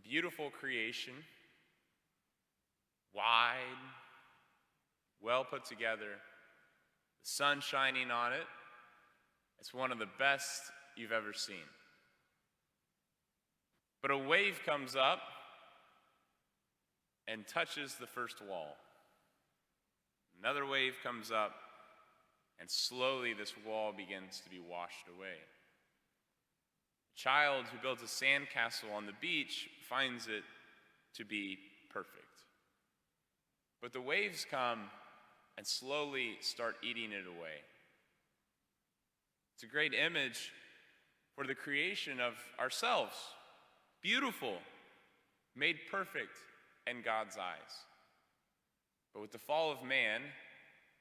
beautiful creation, wide, well put together, the sun shining on it. It's one of the best you've ever seen. But a wave comes up and touches the first wall. Another wave comes up, and slowly this wall begins to be washed away. A child who builds a sandcastle on the beach finds it to be perfect. But the waves come and slowly start eating it away. It's a great image for the creation of ourselves. Beautiful, made perfect in God's eyes. But with the fall of man,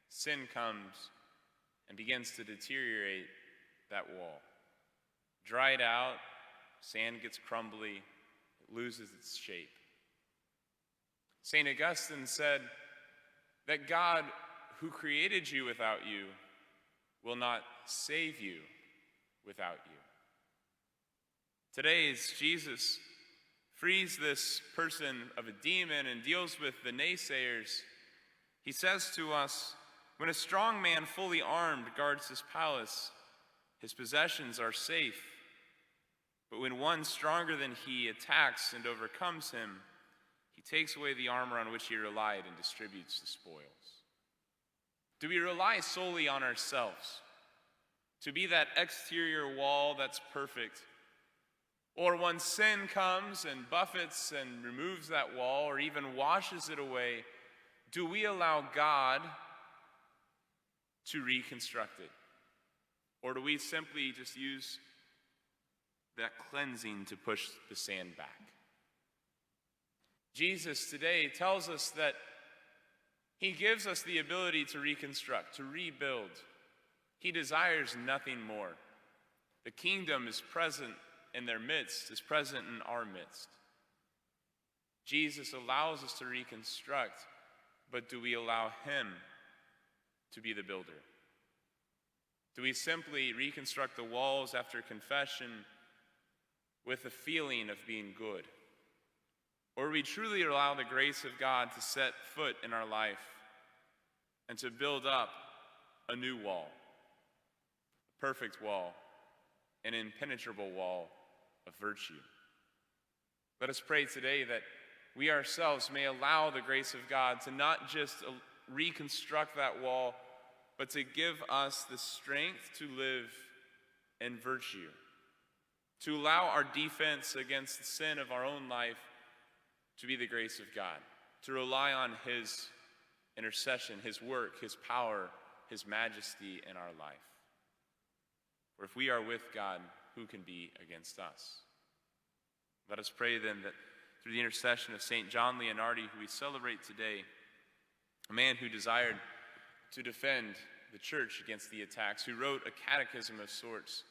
sin comes and begins to deteriorate that wall. Dried out, sand gets crumbly, it loses its shape. St. Augustine said that God, who created you without you, will not save you without you. Today, as Jesus frees this person of a demon and deals with the naysayers, he says to us, when a strong man fully armed guards his palace, his possessions are safe. But when one stronger than he attacks and overcomes him, he takes away the armor on which he relied and distributes the spoils. Do we rely solely on ourselves to be that exterior wall that's perfect? Or when sin comes and buffets and removes that wall or even washes it away, do we allow God to reconstruct it? Or do we simply just use that cleansing to push the sand back? Jesus today tells us that he gives us the ability to reconstruct, to rebuild. He desires nothing more. The kingdom is present in their midst, is present in our midst. Jesus allows us to reconstruct, but do we allow him to be the builder? Do we simply reconstruct the walls after confession with a feeling of being good? Or do we truly allow the grace of God to set foot in our life and to build up a new wall, a perfect wall, an impenetrable wall of virtue? Let us pray today that we ourselves may allow the grace of God to not just reconstruct that wall, but to give us the strength to live in virtue, to allow our defense against the sin of our own life to be the grace of God, to rely on his intercession, his work, his power, his majesty in our life. For if we are with God, who can be against us? Let us pray then that through the intercession of St. John Leonardi, who we celebrate today, a man who desired to defend the church against the attacks, who wrote a catechism of sorts,